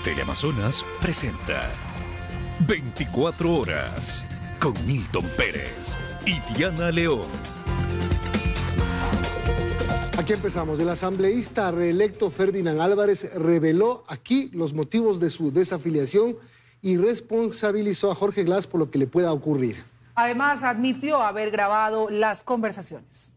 Teleamazonas presenta 24 horas con Milton Pérez y Diana León. Aquí empezamos. El asambleísta reelecto Ferdinand Álvarez reveló aquí los motivos de su desafiliación y responsabilizó a Jorge Glass por lo que le pueda ocurrir. Además, admitió haber grabado las conversaciones.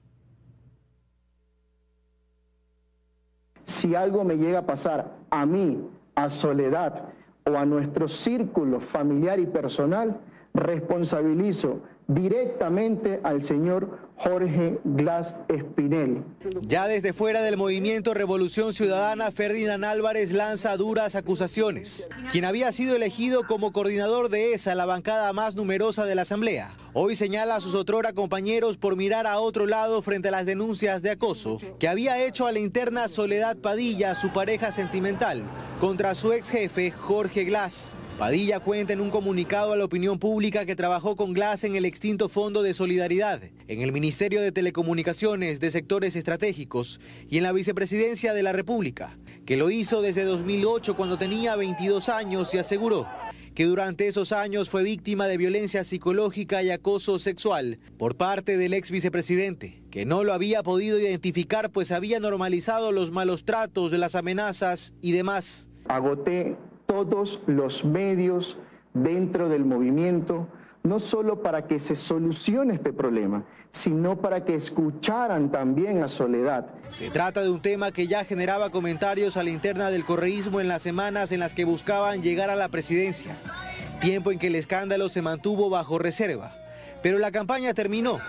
Si algo me llega a pasar a mí, a Soledad o a nuestro círculo familiar y personal, responsabilizo directamente al señor Jorge Glass Espinel. Ya desde fuera del movimiento Revolución Ciudadana, Ferdinand Álvarez lanza duras acusaciones. Quien había sido elegido como coordinador de esa, la bancada más numerosa de la Asamblea, hoy señala a sus otrora compañeros por mirar a otro lado frente a las denuncias de acoso que había hecho a la interna Soledad Padilla, su pareja sentimental, contra su ex jefe Jorge Glass. Padilla cuenta en un comunicado a la opinión pública que trabajó con Glass en el extinto Fondo de Solidaridad, en el Ministerio de Telecomunicaciones de Sectores Estratégicos y en la Vicepresidencia de la República, que lo hizo desde 2008 cuando tenía 22 años y aseguró que durante esos años fue víctima de violencia psicológica y acoso sexual por parte del ex vicepresidente, que no lo había podido identificar pues había normalizado los malos tratos, las amenazas y demás. Agoté todos los medios dentro del movimiento, no solo para que se solucione este problema, sino para que escucharan también a Soledad. Se trata de un tema que ya generaba comentarios a la interna del correísmo en las semanas en las que buscaban llegar a la presidencia, tiempo en que el escándalo se mantuvo bajo reserva. Pero la campaña terminó,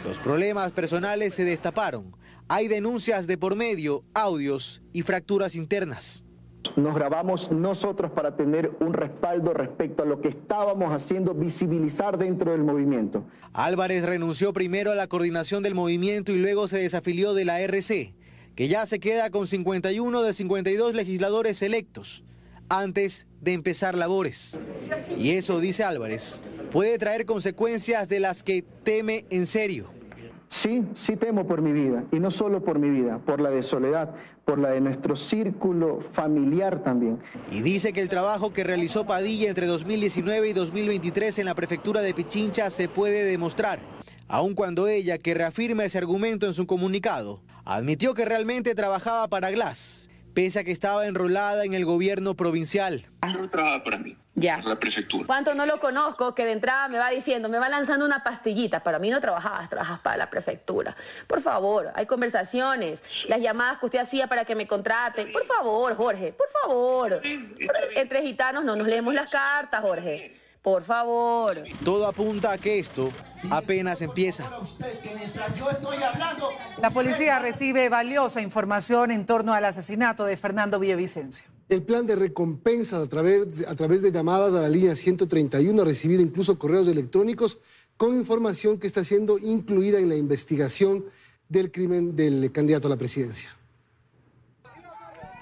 los problemas personales se destaparon, hay denuncias de por medio, audios y fracturas internas. Nos grabamos nosotros para tener un respaldo respecto a lo que estábamos haciendo, visibilizar dentro del movimiento. Álvarez renunció primero a la coordinación del movimiento y luego se desafilió de la RC, que ya se queda con 51 de 52 legisladores electos, antes de empezar labores. Y eso, dice Álvarez, puede traer consecuencias de las que teme en serio. Sí temo por mi vida, y no solo por mi vida, por la de Soledad, por la de nuestro círculo familiar también. Y dice que el trabajo que realizó Padilla entre 2019 y 2023 en la prefectura de Pichincha se puede demostrar, aun cuando ella, que reafirma ese argumento en su comunicado, admitió que realmente trabajaba para Glass, pese a que estaba enrolada en el gobierno provincial. No trabajaba para mí. Ya. La prefectura. ¿Cuánto no lo conozco que de entrada me va diciendo, me va lanzando una pastillita? Para mí no trabajas para la prefectura. Por favor, hay conversaciones, las llamadas que usted hacía para que me contraten. Por favor, Jorge, por favor. Entre gitanos no nos leemos las cartas, Jorge. Por favor. Todo apunta a que esto apenas empieza. La policía recibe valiosa información en torno al asesinato de Fernando Villavicencio. El plan de recompensas a través de llamadas a la línea 131 ha recibido incluso correos electrónicos con información que está siendo incluida en la investigación del crimen del candidato a la presidencia.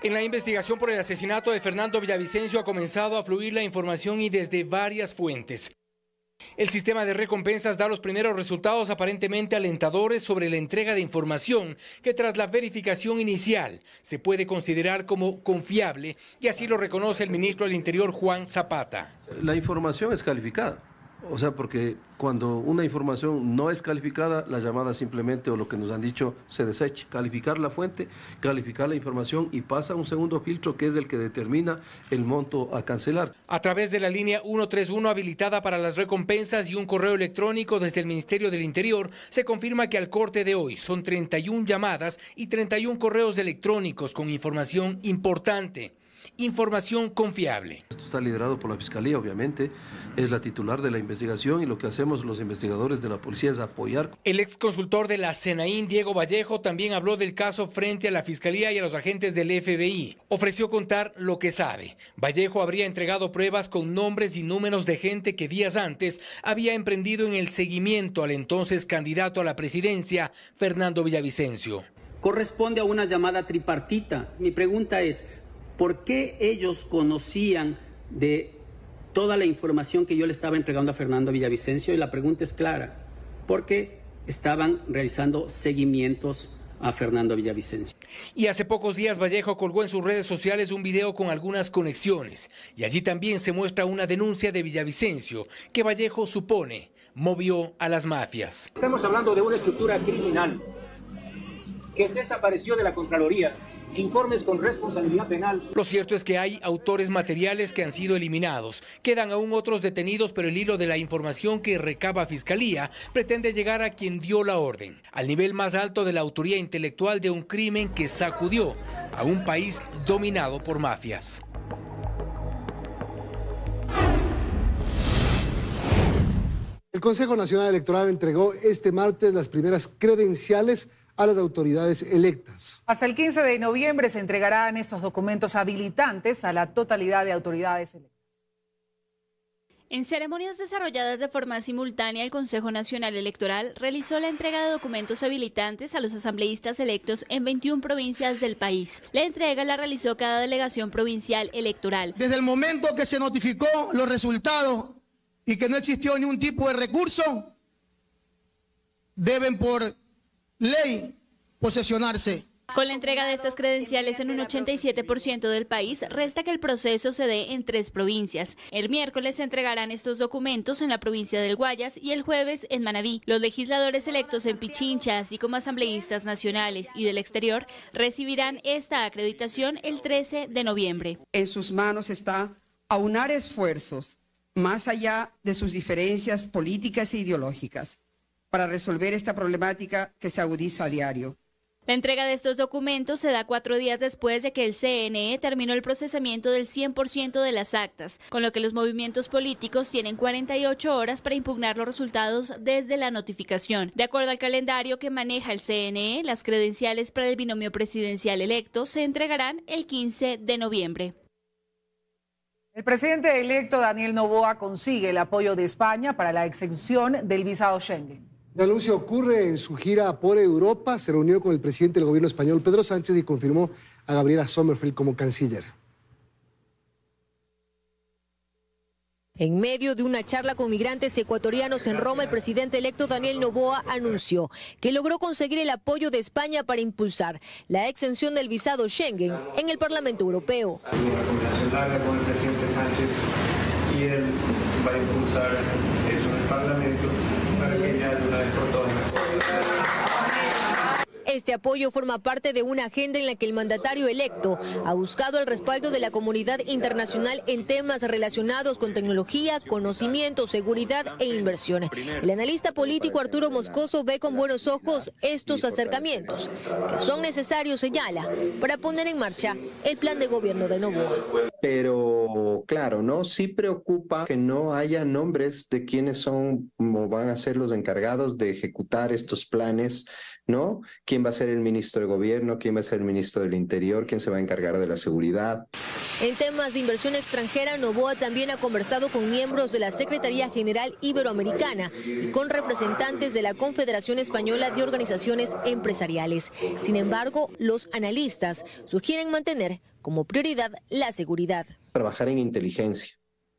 En la investigación por el asesinato de Fernando Villavicencio ha comenzado a fluir la información y desde varias fuentes. El sistema de recompensas da los primeros resultados aparentemente alentadores sobre la entrega de información que tras la verificación inicial se puede considerar como confiable y así lo reconoce el ministro del Interior Juan Zapata. La información es calificada. O sea, porque cuando una información no es calificada, la llamada simplemente, o lo que nos han dicho, se desecha. Calificar la fuente, calificar la información y pasa a un segundo filtro que es el que determina el monto a cancelar. A través de la línea 131 habilitada para las recompensas y un correo electrónico desde el Ministerio del Interior, se confirma que al corte de hoy son 31 llamadas y 31 correos electrónicos con información importante. Información confiable. Esto está liderado por la Fiscalía, obviamente, es la titular de la investigación y lo que hacemos los investigadores de la policía es apoyar. El ex consultor de la SENAIN, Diego Vallejo, también habló del caso frente a la Fiscalía y a los agentes del FBI. Ofreció contar lo que sabe. Vallejo habría entregado pruebas con nombres y números de gente que días antes había emprendido en el seguimiento al entonces candidato a la presidencia, Fernando Villavicencio. Corresponde a una llamada tripartita. Mi pregunta es, ¿por qué ellos conocían de toda la información que yo le estaba entregando a Fernando Villavicencio? Y la pregunta es clara, porque estaban realizando seguimientos a Fernando Villavicencio. Y hace pocos días Vallejo colgó en sus redes sociales un video con algunas conexiones. Y allí también se muestra una denuncia de Villavicencio que Vallejo supone movió a las mafias. Estamos hablando de una estructura criminal que desapareció de la Contraloría. Informes con responsabilidad penal. Lo cierto es que hay autores materiales que han sido eliminados. Quedan aún otros detenidos, pero el hilo de la información que recaba Fiscalía pretende llegar a quien dio la orden, al nivel más alto de la autoría intelectual de un crimen que sacudió a un país dominado por mafias. El Consejo Nacional Electoral entregó este martes las primeras credenciales a las autoridades electas. Hasta el 15 de noviembre se entregarán estos documentos habilitantes a la totalidad de autoridades electas. En ceremonias desarrolladas de forma simultánea, el Consejo Nacional Electoral realizó la entrega de documentos habilitantes a los asambleístas electos en 21 provincias del país. La entrega la realizó cada delegación provincial electoral. Desde el momento que se notificó los resultados y que no existió ningún tipo de recurso, deben por ley posesionarse. Con la entrega de estas credenciales en un 87% del país, resta que el proceso se dé en 3 provincias. El miércoles se entregarán estos documentos en la provincia del Guayas y el jueves en Manabí. Los legisladores electos en Pichincha, así como asambleístas nacionales y del exterior, recibirán esta acreditación el 13 de noviembre. En sus manos está aunar esfuerzos más allá de sus diferencias políticas e ideológicas, para resolver esta problemática que se agudiza a diario. La entrega de estos documentos se da 4 días después de que el CNE terminó el procesamiento del 100% de las actas, con lo que los movimientos políticos tienen 48 horas para impugnar los resultados desde la notificación. De acuerdo al calendario que maneja el CNE, las credenciales para el binomio presidencial electo se entregarán el 15 de noviembre. El presidente electo Daniel Noboa consigue el apoyo de España para la exención del visado Schengen. El anuncio ocurre en su gira por Europa. Se reunió con el presidente del gobierno español, Pedro Sánchez, y confirmó a Gabriela Sommerfeld como canciller. En medio de una charla con migrantes ecuatorianos en Roma, el presidente electo Daniel Noboa anunció que logró conseguir el apoyo de España para impulsar la exención del visado Schengen en el Parlamento Europeo. Hay una coordinación larga con el presidente Sánchez y él va a impulsar eso en el Parlamento para que ya de una vez por todas. Este apoyo forma parte de una agenda en la que el mandatario electo ha buscado el respaldo de la comunidad internacional en temas relacionados con tecnología, conocimiento, seguridad e inversión. El analista político Arturo Moscoso ve con buenos ojos estos acercamientos, que son necesarios, señala, para poner en marcha el plan de gobierno de Noboa. Pero claro, ¿no? Sí preocupa que no haya nombres de quienes son o van a ser los encargados de ejecutar estos planes, ¿no? ¿Quién va a ser el ministro de gobierno? ¿Quién va a ser el ministro del interior? ¿Quién se va a encargar de la seguridad? En temas de inversión extranjera, Noboa también ha conversado con miembros de la Secretaría General Iberoamericana y con representantes de la Confederación Española de Organizaciones Empresariales. Sin embargo, los analistas sugieren mantener como prioridad la seguridad. Trabajar en inteligencia.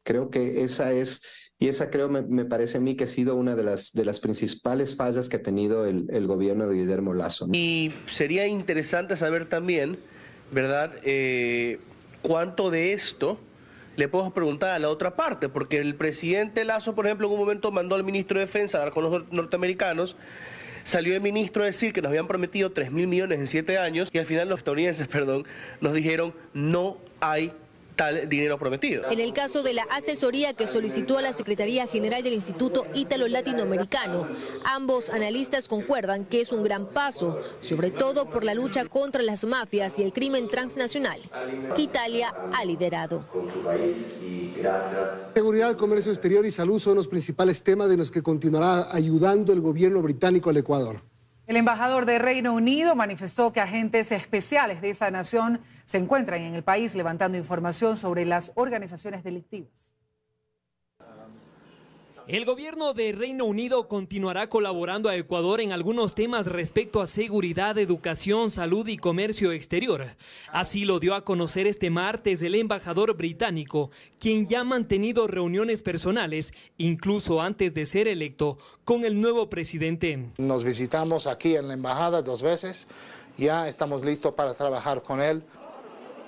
Creo que esa es... Y esa creo me parece a mí que ha sido una de las principales fallas que ha tenido el gobierno de Guillermo Lasso, ¿no? Y sería interesante saber también, ¿verdad?, cuánto de esto le podemos preguntar a la otra parte, porque el presidente Lasso, por ejemplo, en un momento mandó al ministro de Defensa a hablar con los norteamericanos, salió el ministro a decir que nos habían prometido 3.000 millones en 7 años y al final los estadounidenses, nos dijeron no hay tal dinero prometido. En el caso de la asesoría que solicitó a la Secretaría General del Instituto Ítalo-Latinoamericano, ambos analistas concuerdan que es un gran paso, sobre todo por la lucha contra las mafias y el crimen transnacional que Italia ha liderado. Seguridad, comercio exterior y salud son los principales temas en los que continuará ayudando el gobierno británico al Ecuador. El embajador de Reino Unido manifestó que agentes especiales de esa nación se encuentran en el país levantando información sobre las organizaciones delictivas. El gobierno de Reino Unido continuará colaborando a Ecuador en algunos temas respecto a seguridad, educación, salud y comercio exterior. Así lo dio a conocer este martes el embajador británico, quien ya ha mantenido reuniones personales, incluso antes de ser electo, con el nuevo presidente. Nos visitamos aquí en la embajada 2 veces, ya estamos listos para trabajar con él.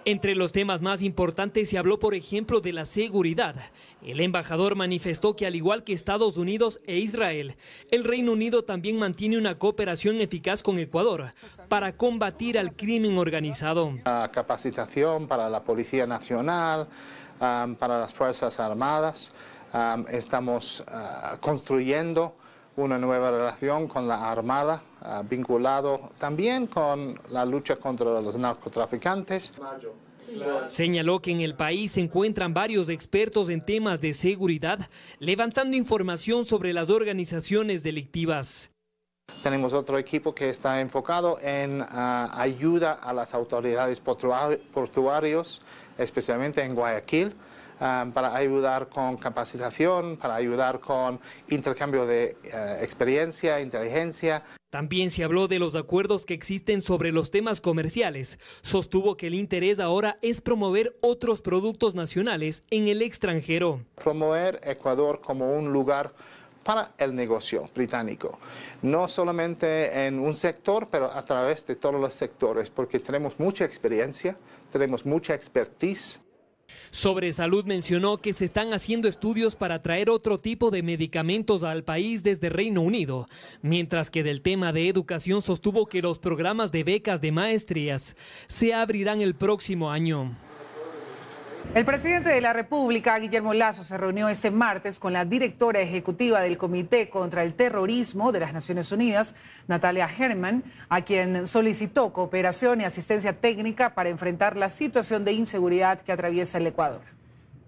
Entre los temas más importantes se habló, por ejemplo, de la seguridad. El embajador manifestó que, al igual que Estados Unidos e Israel, el Reino Unido también mantiene una cooperación eficaz con Ecuador para combatir al crimen organizado. Capacitación para la Policía Nacional, para las Fuerzas Armadas. Estamos construyendo una nueva relación con la Armada, vinculado también con la lucha contra los narcotraficantes. Señaló que en el país se encuentran varios expertos en temas de seguridad, levantando información sobre las organizaciones delictivas. Tenemos otro equipo que está enfocado en ayuda a las autoridades portuarias, especialmente en Guayaquil, para ayudar con capacitación, para ayudar con intercambio de experiencia, inteligencia. También se habló de los acuerdos que existen sobre los temas comerciales. Sostuvo que el interés ahora es promover otros productos nacionales en el extranjero. Promover Ecuador como un lugar para el negocio británico, no solamente en un sector, pero a través de todos los sectores, porque tenemos mucha experiencia, tenemos mucha expertise. Sobre salud mencionó que se están haciendo estudios para traer otro tipo de medicamentos al país desde Reino Unido, mientras que del tema de educación sostuvo que los programas de becas de maestrías se abrirán el próximo año. El presidente de la República, Guillermo Lasso, se reunió este martes con la directora ejecutiva del Comité contra el Terrorismo de las Naciones Unidas, Natalia Herman, a quien solicitó cooperación y asistencia técnica para enfrentar la situación de inseguridad que atraviesa el Ecuador.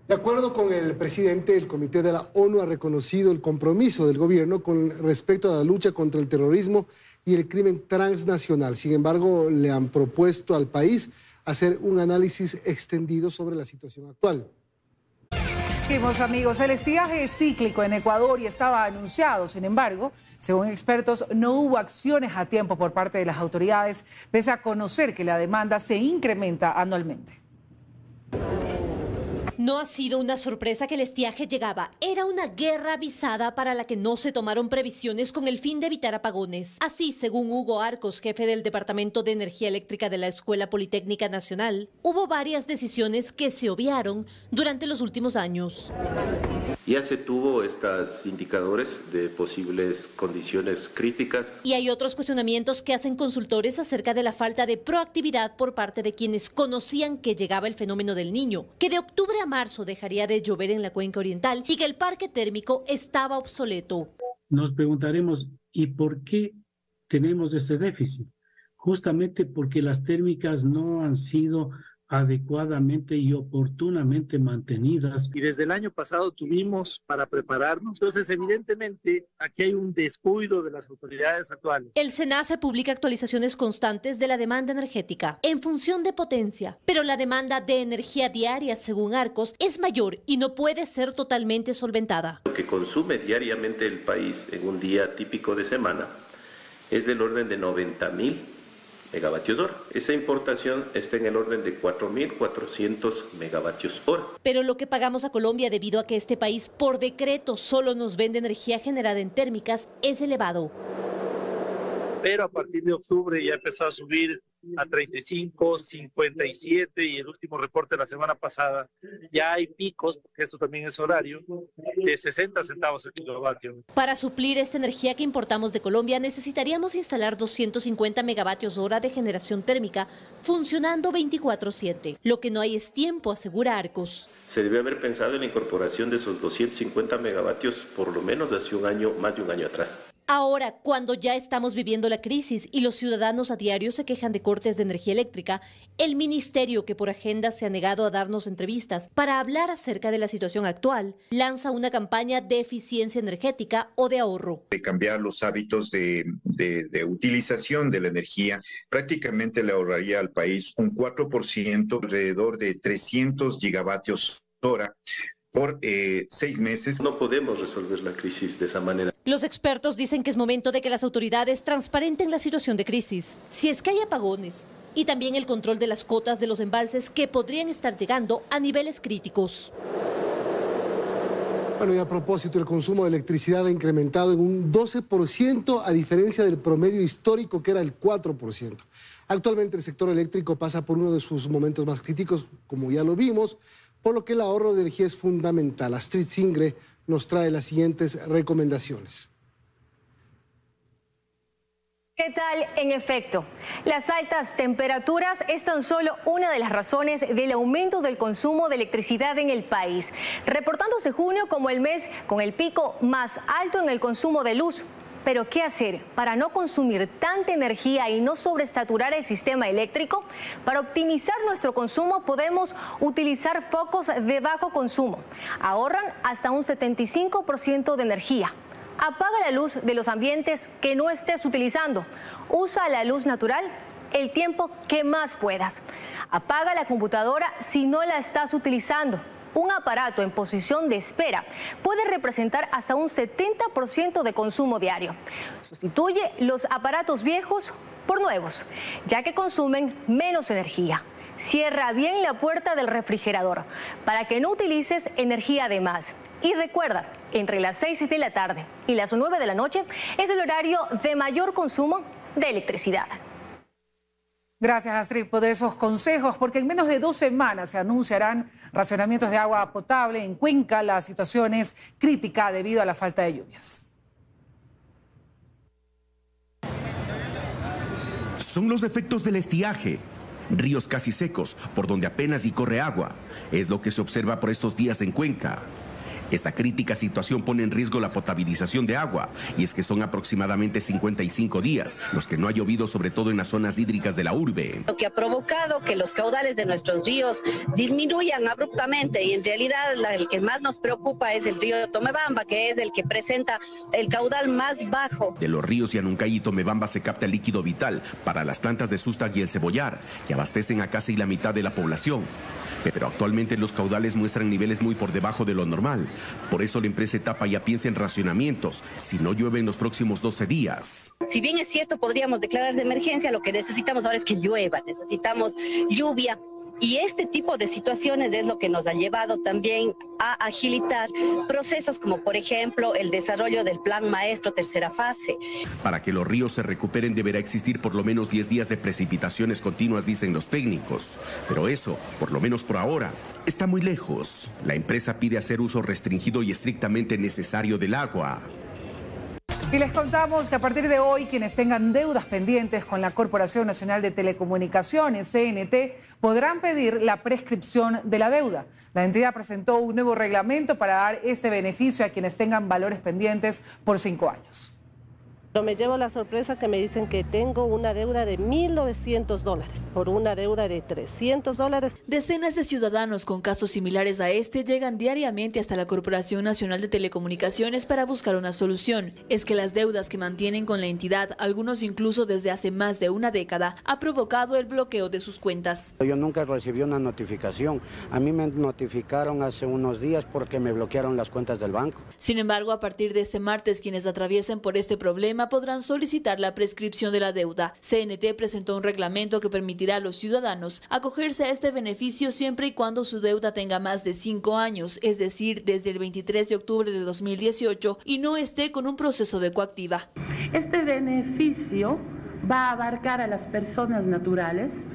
De acuerdo con el presidente, el Comité de la ONU ha reconocido el compromiso del gobierno con respecto a la lucha contra el terrorismo y el crimen transnacional. Sin embargo, le han propuesto al país hacer un análisis extendido sobre la situación actual. Seguimos, amigos. El estiaje es cíclico en Ecuador y estaba anunciado. Sin embargo, según expertos, no hubo acciones a tiempo por parte de las autoridades, pese a conocer que la demanda se incrementa anualmente. No ha sido una sorpresa que el estiaje llegaba. Era una guerra avisada para la que no se tomaron previsiones con el fin de evitar apagones. Así, según Hugo Arcos, jefe del Departamento de Energía Eléctrica de la Escuela Politécnica Nacional, hubo varias decisiones que se obviaron durante los últimos años. Ya se tuvo estos indicadores de posibles condiciones críticas. Y hay otros cuestionamientos que hacen consultores acerca de la falta de proactividad por parte de quienes conocían que llegaba el fenómeno del Niño, que de octubre a marzo dejaría de llover en la cuenca oriental y que el parque térmico estaba obsoleto. Nos preguntaremos, ¿y por qué tenemos ese déficit? Justamente porque las térmicas no han sido adecuadamente y oportunamente mantenidas. Y desde el año pasado tuvimos para prepararnos. Entonces, evidentemente, aquí hay un descuido de las autoridades actuales. El SENACE publica actualizaciones constantes de la demanda energética en función de potencia, pero la demanda de energía diaria, según Arcos, es mayor y no puede ser totalmente solventada. Lo que consume diariamente el país en un día típico de semana es del orden de 90.000 megavatios hora. Esa importación está en el orden de 4.400 megavatios hora. Pero lo que pagamos a Colombia debido a que este país por decreto solo nos vende energía generada en térmicas es elevado. Pero a partir de octubre ya empezó a subir a 35, 57 y el último reporte de la semana pasada ya hay picos, porque esto también es horario, de 60 centavos el kilovatio. Para suplir esta energía que importamos de Colombia necesitaríamos instalar 250 megavatios hora de generación térmica funcionando 24/7. Lo que no hay es tiempo, asegura Arcos. Se debe haber pensado en la incorporación de esos 250 megavatios por lo menos hace un año, más de un año atrás. Ahora, cuando ya estamos viviendo la crisis y los ciudadanos a diario se quejan de cortes de energía eléctrica, el ministerio, que por agenda se ha negado a darnos entrevistas para hablar acerca de la situación actual, lanza una campaña de eficiencia energética o de ahorro. De cambiar los hábitos de utilización de la energía, prácticamente le ahorraría al país un 4%, alrededor de 300 gigavatios hora, por 6 meses. No podemos resolver la crisis de esa manera. Los expertos dicen que es momento de que las autoridades transparenten la situación de crisis. Si es que hay apagones, y también el control de las cotas de los embalses que podrían estar llegando a niveles críticos. Bueno, y a propósito, el consumo de electricidad ha incrementado en un 12% a diferencia del promedio histórico que era el 4%. Actualmente el sector eléctrico pasa por uno de sus momentos más críticos, como ya lo vimos, por lo que el ahorro de energía es fundamental. Astrid Singre nos trae las siguientes recomendaciones. ¿Qué tal? En efecto, las altas temperaturas es tan solo una de las razones del aumento del consumo de electricidad en el país, reportándose junio como el mes con el pico más alto en el consumo de luz. Pero ¿qué hacer para no consumir tanta energía y no sobresaturar el sistema eléctrico? Para optimizar nuestro consumo podemos utilizar focos de bajo consumo. Ahorran hasta un 75% de energía. Apaga la luz de los ambientes que no estés utilizando. Usa la luz natural el tiempo que más puedas. Apaga la computadora si no la estás utilizando. Un aparato en posición de espera puede representar hasta un 70% de consumo diario. Sustituye los aparatos viejos por nuevos, ya que consumen menos energía. Cierra bien la puerta del refrigerador para que no utilices energía de más. Y recuerda, entre las 6 de la tarde y las 9 de la noche es el horario de mayor consumo de electricidad. Gracias, Astrid, por esos consejos, porque en menos de 2 semanas se anunciarán racionamientos de agua potable en Cuenca. La situación es crítica debido a la falta de lluvias. Son los efectos del estiaje. Ríos casi secos, por donde apenas y corre agua. Es lo que se observa por estos días en Cuenca. Esta crítica situación pone en riesgo la potabilización de agua, y es que son aproximadamente 55 días los que no ha llovido, sobre todo en las zonas hídricas de la urbe. Lo que ha provocado que los caudales de nuestros ríos disminuyan abruptamente, y en realidad el que más nos preocupa es el río Tomebamba, que es el que presenta el caudal más bajo. De los ríos Yanuncay y Tomebamba se capta el líquido vital para las plantas de Sustag y el cebollar, que abastecen a casi la mitad de la población. Pero actualmente los caudales muestran niveles muy por debajo de lo normal. Por eso la empresa Etapa ya piensa en racionamientos si no llueve en los próximos 12 días. Si bien es cierto, podríamos declarar de emergencia, lo que necesitamos ahora es que llueva, necesitamos lluvia. Y este tipo de situaciones es lo que nos ha llevado también a agilitar procesos como, por ejemplo, el desarrollo del Plan Maestro tercera fase. Para que los ríos se recuperen deberá existir por lo menos 10 días de precipitaciones continuas, dicen los técnicos. Pero eso, por lo menos por ahora, está muy lejos. La empresa pide hacer uso restringido y estrictamente necesario del agua. Y les contamos que a partir de hoy, quienes tengan deudas pendientes con la Corporación Nacional de Telecomunicaciones, CNT, podrán pedir la prescripción de la deuda. La entidad presentó un nuevo reglamento para dar este beneficio a quienes tengan valores pendientes por 5 años. Pero me llevo la sorpresa que me dicen que tengo una deuda de $1.900 por una deuda de $300. Decenas de ciudadanos con casos similares a este llegan diariamente hasta la Corporación Nacional de Telecomunicaciones para buscar una solución. Es que las deudas que mantienen con la entidad, algunos incluso desde hace más de una década, ha provocado el bloqueo de sus cuentas. Yo nunca recibí una notificación. A mí me notificaron hace unos días porque me bloquearon las cuentas del banco. Sin embargo, a partir de este martes, quienes atraviesen por este problema podrán solicitar la prescripción de la deuda. CNT presentó un reglamento que permitirá a los ciudadanos acogerse a este beneficio siempre y cuando su deuda tenga más de 5 años, es decir, desde el 23 de octubre de 2018 y no esté con un proceso de coactiva. Este beneficio va a abarcar a las personas naturales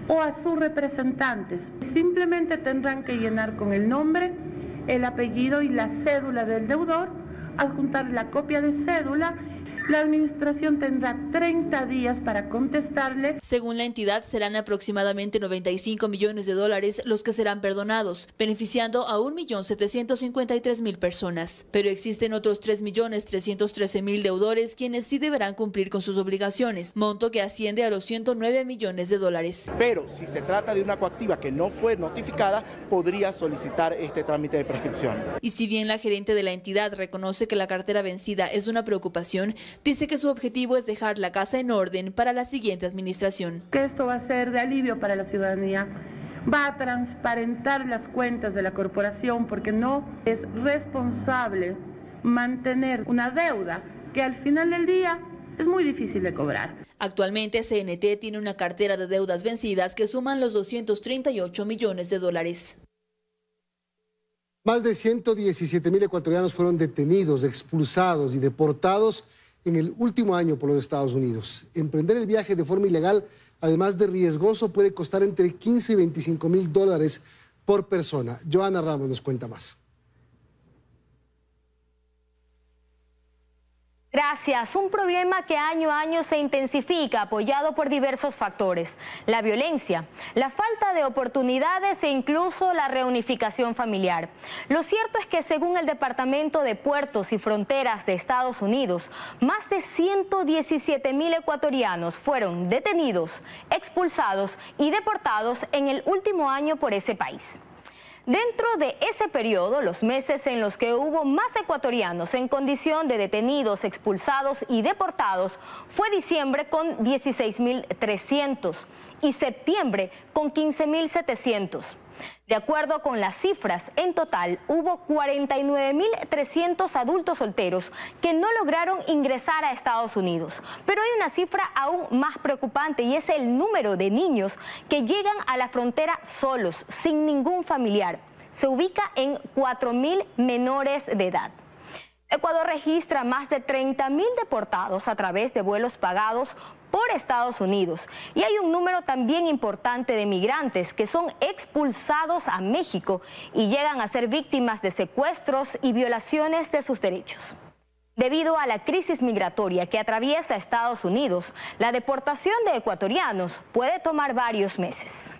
o a sus representantes. Simplemente tendrán que llenar con el nombre, el apellido y la cédula del deudor, adjuntar la copia de cédula. La administración tendrá 30 días para contestarle. Según la entidad, serán aproximadamente $95 millones los que serán perdonados, beneficiando a 1.753.000 personas. Pero existen otros 3.313.000 deudores quienes sí deberán cumplir con sus obligaciones, monto que asciende a los $109 millones. Pero si se trata de una coactiva que no fue notificada, podría solicitar este trámite de prescripción. Y si bien la gerente de la entidad reconoce que la cartera vencida es una preocupación, dice que su objetivo es dejar la casa en orden para la siguiente administración. Que esto va a ser de alivio para la ciudadanía, va a transparentar las cuentas de la corporación, porque no es responsable mantener una deuda que al final del día es muy difícil de cobrar. Actualmente CNT tiene una cartera de deudas vencidas que suman los 238 millones de dólares. Más de 117.000 ecuatorianos fueron detenidos, expulsados y deportados en el último año por los Estados Unidos. Emprender el viaje de forma ilegal, además de riesgoso, puede costar entre 15 y 25 mil dólares por persona. Joana Ramos nos cuenta más. Gracias. Un problema que año a año se intensifica, apoyado por diversos factores. La violencia, la falta de oportunidades e incluso la reunificación familiar. Lo cierto es que según el Departamento de Puertos y Fronteras de Estados Unidos, más de 117.000 ecuatorianos fueron detenidos, expulsados y deportados en el último año por ese país. Dentro de ese periodo, los meses en los que hubo más ecuatorianos en condición de detenidos, expulsados y deportados fue diciembre con 16.300 y septiembre con 15.700. De acuerdo con las cifras, en total hubo 49.300 adultos solteros que no lograron ingresar a Estados Unidos. Pero hay una cifra aún más preocupante y es el número de niños que llegan a la frontera solos, sin ningún familiar. Se ubica en 4.000 menores de edad. Ecuador registra más de 30.000 deportados a través de vuelos pagados por Estados Unidos. Y hay un número también importante de migrantes que son expulsados a México y llegan a ser víctimas de secuestros y violaciones de sus derechos. Debido a la crisis migratoria que atraviesa Estados Unidos, la deportación de ecuatorianos puede tomar varios meses.